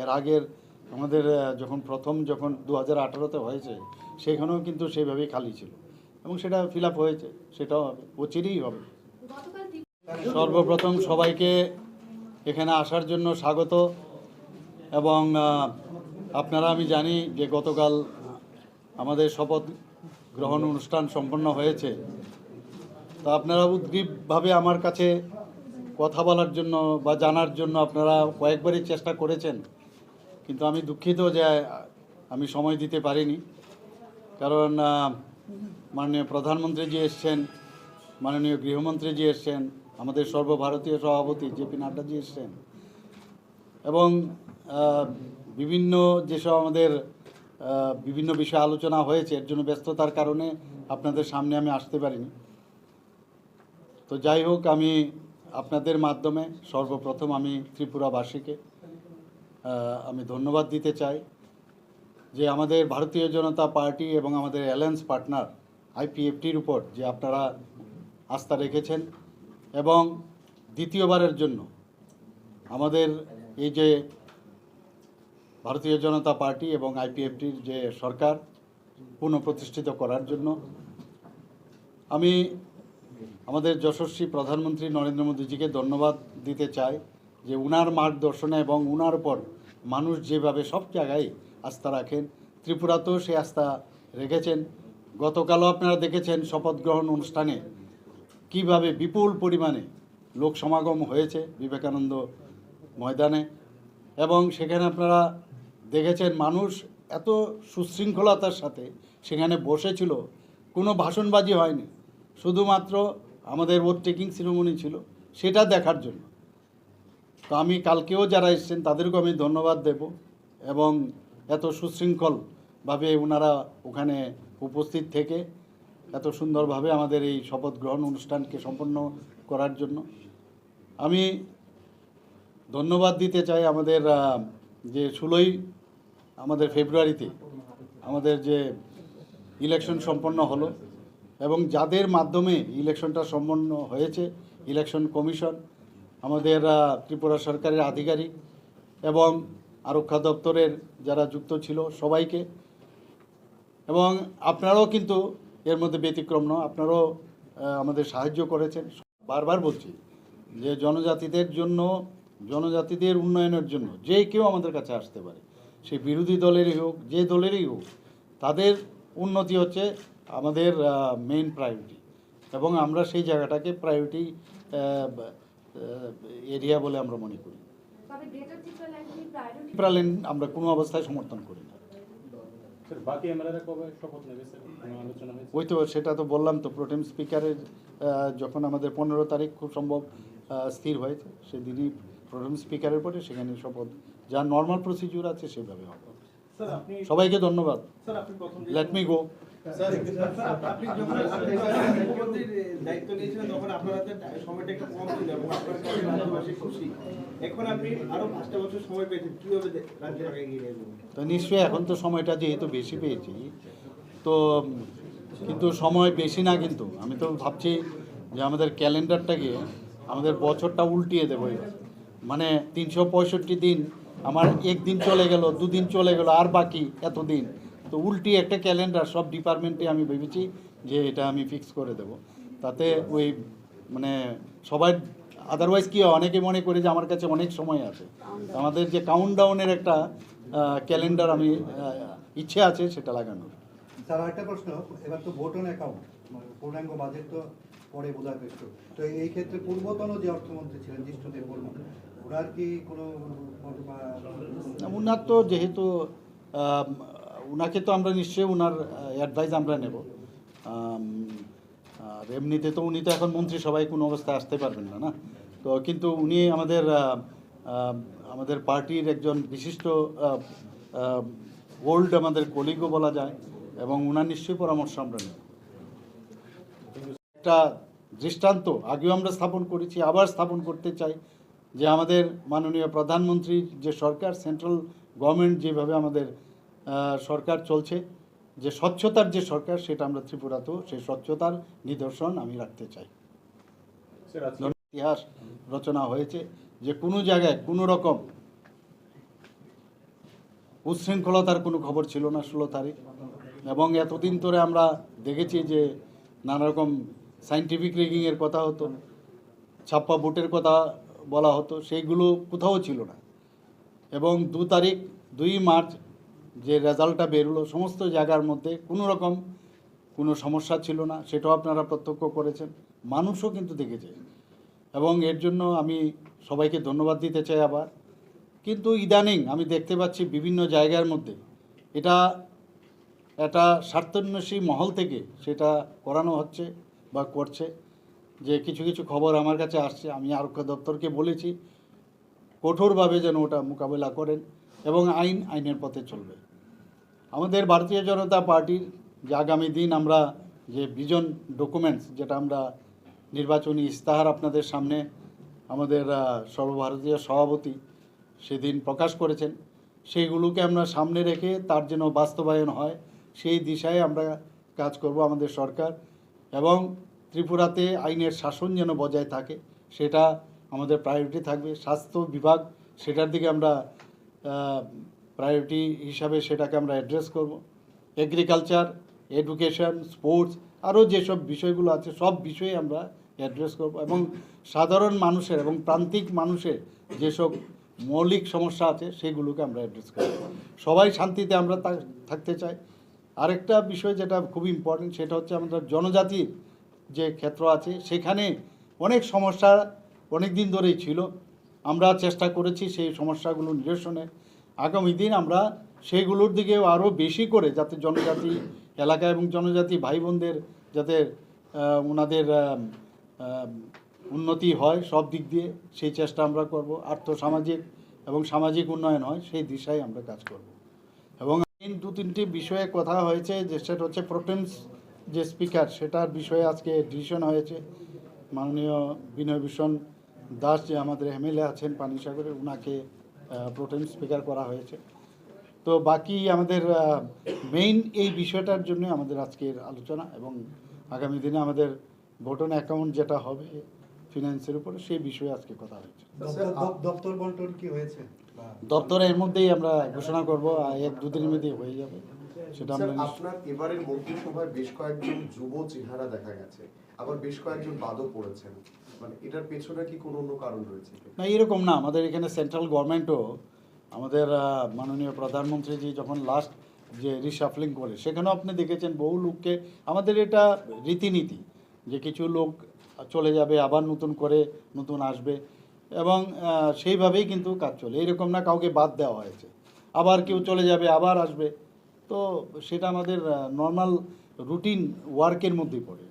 এর আগের আমাদের যখন 2018-তে হয়েছে সেখানেও কিন্তু সেইভাবেই খালি ছিল এবং সেটা ফিল আপ হয়েছে, সেটাও হবে, অচিরেই হবে। সর্বপ্রথম সবাইকে এখানে আসার জন্য স্বাগত। এবং আপনারা, আমি জানি যে গতকাল আমাদের শপথ গ্রহণ অনুষ্ঠান সম্পন্ন হয়েছে, তো আপনারা উদ্গ্রীবভাবে আমার কাছে কথা বলার জন্য বা জানার জন্য আপনারা কয়েকবারই চেষ্টা করেছেন, কিন্তু আমি দুঃখিত যে আমি সময় দিতে পারিনি। কারণ মাননীয় প্রধানমন্ত্রীজি এসছেন, মাননীয় গৃহমন্ত্রীজি এসছেন, আমাদের সর্বভারতীয় সভাপতি জেপি নাড্ডাজি এসছেন, এবং বিভিন্ন যেসব আমাদের বিভিন্ন বিষয়ে আলোচনা হয়েছে, এর জন্য ব্যস্ততার কারণে আপনাদের সামনে আমি আসতে পারিনি। তো যাই হোক, আমি আপনাদের মাধ্যমে সর্বপ্রথম আমি ত্রিপুরাবাসীকে আমি ধন্যবাদ দিতে চাই যে আমাদের ভারতীয় জনতা পার্টি এবং আমাদের অ্যালায়েন্স পার্টনার আইপিএফটির উপর যে আপনারা আস্থা রেখেছেন, এবং দ্বিতীয়বারের জন্য আমাদের এই যে ভারতীয় জনতা পার্টি এবং আইপিএফটির যে সরকার পুনঃপ্রতিষ্ঠিত করার জন্য আমি আমাদের যশস্বী প্রধানমন্ত্রী নরেন্দ্র মোদীজিকে ধন্যবাদ দিতে চাই যে উনার মার্গদর্শনে এবং উনার উপর মানুষ যেভাবে সব জায়গায় আস্থা রাখেন, ত্রিপুরাতেও সে আস্থা রেখেছেন। গতকালও আপনারা দেখেছেন শপথ গ্রহণ অনুষ্ঠানে কিভাবে বিপুল পরিমাণে লোক সমাগম হয়েছে বিবেকানন্দ ময়দানে, এবং সেখানে আপনারা দেখেছেন মানুষ এত সুশৃঙ্খলতার সাথে সেখানে বসেছিল, কোনো ভাষণবাজি হয়নি, শুধুমাত্র আমাদের ভোট টেকিং সেরেমনি ছিল, সেটা দেখার জন্য। তো আমি কালকেও যারা এসছেন তাদেরকেও আমি ধন্যবাদ দেব, এবং এত সুশৃঙ্খলভাবে ওনারা ওখানে উপস্থিত থেকে এত সুন্দরভাবে আমাদের এই শপথ গ্রহণ অনুষ্ঠানকে সম্পন্ন করার জন্য আমি ধন্যবাদ দিতে চাই। আমাদের যে 16ই আমাদের ফেব্রুয়ারিতে আমাদের যে ইলেকশন সম্পন্ন হলো, এবং যাদের মাধ্যমে ইলেকশনটা সম্পন্ন হয়েছে, ইলেকশন কমিশন, আমাদের ত্রিপুরা সরকারের আধিকারিক এবং আরক্ষা দপ্তরের যারা যুক্ত ছিল সবাইকে, এবং আপনারাও কিন্তু এর মধ্যে ব্যতিক্রম নয়, আপনারাও আমাদের সাহায্য করেছেন। বারবার বলছি যে জনজাতিদের জন্য, জনজাতিদের উন্নয়নের জন্য যে কেউ আমাদের কাছে আসতে পারে, সে বিরোধী দলেরই হোক, যে দলেরই হোক, তাদের উন্নতি হচ্ছে আমাদের মেইন প্রায়োরিটি, এবং আমরা সেই জায়গাটাকে প্রায়োরিটি এরিয়া বলে আমরা মনে করি। টিপ্রাল্যান্ড আমরা কোনো অবস্থায় সমর্থন করি না। ওই তো সেটা তো বললাম তো, প্রোটেম স্পিকারের যখন আমাদের 15 তারিখ খুব সম্ভব স্থির হয়েছে, সেদিনই প্রোটেম স্পিকারের পরে সেখানে শপথ যা নর্মাল প্রসিডিউর আছে সেভাবে হবে। সবাইকে ধন্যবাদ। Let me go. তো নিশ্চয়ই এখন তো সময়টা যেহেতু বেশি পেয়েছি, তো কিন্তু সময় বেশি না, কিন্তু আমি তো ভাবছি যে আমাদের ক্যালেন্ডারটাকে, আমাদের বছরটা উল্টিয়ে দেবো। মানে 365 দিন আমার একদিন চলে গেল, দুদিন চলে গেল, আর বাকি এতদিন, তো উল্টি একটা ক্যালেন্ডার সব ডিপার্টমেন্টে আমি ভেবেছি যে এটা আমি ফিক্স করে দেব, তাতে ওই মানে সবাই, আদারওয়াইজ কি অনেকে মনে করে যে আমার কাছে অনেক সময় আছে। আমাদের যে কাউন্টডাউনের একটা ক্যালেন্ডার আমি ইচ্ছে আছে সেটা লাগানোর। স্যার একটা প্রশ্ন, এবার তো ভোট অন অ্যাকাউন্ট, পূর্ণাঙ্গ বাজেট তো পরে বোঝার পেশ, তো এই ক্ষেত্রে পূর্বতন যে অর্থমন্ত্রী ছিলেন জিষ্ণুদেব বর্মন, ওনার কি কোনো, ওনার তো যেহেতু ওনাকে তো আমরা নিশ্চয়ই ওনার অ্যাডভাইস আমরা নেব। আর এমনিতে তো উনি তো এখন মন্ত্রিসভায় কোনো অবস্থায় আসতে পারবেন না, না তো, কিন্তু উনি আমাদের পার্টির একজন বিশিষ্ট ওল্ড আমাদের কলিগও বলা যায়, এবং ওনার নিশ্চয়ই পরামর্শ আমরা নেব। একটা দৃষ্টান্ত আগেও আমরা স্থাপন করেছি, আবার স্থাপন করতে চাই যে আমাদের মাননীয় প্রধানমন্ত্রীর যে সরকার, সেন্ট্রাল গভর্নমেন্ট যেভাবে আমাদের সরকার চলছে, যে স্বচ্ছতার যে সরকার, সেটা আমরা ত্রিপুরাতেও সেই স্বচ্ছতার নিদর্শন আমি রাখতে চাই। ইতিহাস রচনা হয়েছে যে কোনো জায়গায় কোনো রকম উচ্ছৃঙ্খলতার কোনো খবর ছিল না 16 তারিখ। এবং এতদিন ধরে আমরা দেখেছি যে নানা রকম সাইন্টিফিক রেগিংয়ের কথা হতো, ছাপ্পা ভোটের কথা বলা হতো, সেইগুলো কোথাও ছিল না। এবং 2 মার্চ যে রেজাল্টটা বেরোলো, সমস্ত জায়গার মধ্যে কোনো রকম কোনো সমস্যা ছিল না, সেটাও আপনারা প্রত্যক্ষ করেছেন, মানুষও কিন্তু দেখেছে। এবং এর জন্য আমি সবাইকে ধন্যবাদ দিতে চাই আবার। কিন্তু ইদানিং আমি দেখতে পাচ্ছি বিভিন্ন জায়গার মধ্যে এটা একটা স্বার্থান্বেষী মহল থেকে সেটা করানো হচ্ছে বা করছে। যে কিছু কিছু খবর আমার কাছে আসছে, আমি আরক্ষা দপ্তরকে বলেছি কঠোরভাবে যেন ওটা মোকাবেলা করেন এবং আইনের পথে চলবে। আমাদের ভারতীয় জনতা পার্টির যে আগামী দিন আমরা যে ভিজন ডকুমেন্টস, যেটা আমরা নির্বাচনী ইস্তাহার আপনাদের সামনে আমাদের সর্বভারতীয় সভাপতি সেদিন প্রকাশ করেছেন, সেইগুলোকে আমরা সামনে রেখে তার যেন বাস্তবায়ন হয় সেই দিশায় আমরা কাজ করব আমাদের সরকার। এবং ত্রিপুরাতে আইনের শাসন যেন বজায় থাকে সেটা আমাদের প্রায়োরিটি থাকবে। স্বাস্থ্য বিভাগ, সেটার দিকে আমরা প্রায়োরিটি হিসাবে সেটাকে আমরা অ্যাড্রেস করব। এগ্রিকালচার, এডুকেশন, স্পোর্টস, আরও যেসব বিষয়গুলো আছে সব বিষয়ে আমরা অ্যাড্রেস করব। এবং সাধারণ মানুষের এবং প্রান্তিক মানুষের যেসব মৌলিক সমস্যা আছে সেগুলোকে আমরা অ্যাড্রেস করব। সবাই শান্তিতে আমরা থাকতে চাই। আরেকটা বিষয় যেটা খুব ইম্পর্টেন্ট, সেটা হচ্ছে আমাদের জনজাতির যে ক্ষেত্র আছে সেখানে অনেক সমস্যা অনেক দিন ধরেই ছিল। আমরা চেষ্টা করেছি সেই সমস্যাগুলো নিরসনে। আগামী দিন আমরা সেইগুলোর দিকেও আরও বেশি করে যাতে জনজাতি এলাকা এবং জনজাতি ভাই বোনদের যাতে ওনাদের উন্নতি হয় সব দিক দিয়ে, সেই চেষ্টা আমরা করব। আর্থসামাজিক এবং সামাজিক উন্নয়ন হয় সেই দিশায় আমরা কাজ করব। এবং 2-3টি বিষয়ে কথা হয়েছে, যে সেটা হচ্ছে প্রোটেমস যে স্পিকার, সেটার বিষয়ে আজকে ডিসিশন হয়েছে। মাননীয় বিনয় ভূষণ দাস যে আমাদের এমএলএ আছেন পানিসাগরে, ওনাকে প্রোটেম স্পিকার করা হয়েছে। তো বাকি আমাদের মেইন এই বিষয়টার জন্য আমাদের আজকের আলোচনা, এবং আগামী দিনে আমাদের ভোটন অ্যাকাউন্ট যেটা হবে ফিনান্সের উপরে সেই বিষয়ে আজকে কথা হয়েছে। দপ্তর বন্টন কি হয়েছে? দপ্তরের মধ্যেই আমরা ঘোষণা করব, 1-2 দিনের মধ্যে হয়ে যাবে সেটা আমরা। আপনার এবারের মন্ত্রিসভায় বেশ কয়েকজন যুব চেহারা দেখা গেছে, আবার বেশ কয়েকজন বাদও পড়েছেন, মানে এটার পেছনে কি কোনো অন্য কারণ রয়েছে? না, এরকম না। আমাদের এখানে সেন্ট্রাল গভর্নমেন্টও আমাদের মাননীয় প্রধানমন্ত্রীজি যখন লাস্ট যে রিশাফলিং করে, সেখানেও আপনি দেখেছেন বহু লোককে। আমাদের এটা রীতিনীতি যে কিছু লোক চলে যাবে, আবার নতুন করে নতুন আসবে, এবং সেইভাবেই কিন্তু কাজ চলে। এরকম না কাউকে বাদ দেওয়া হয়েছে, আবার কেউ চলে যাবে আবার আসবে। তো সেটা আমাদের নর্মাল রুটিন ওয়ার্কের মধ্যেই পড়ে।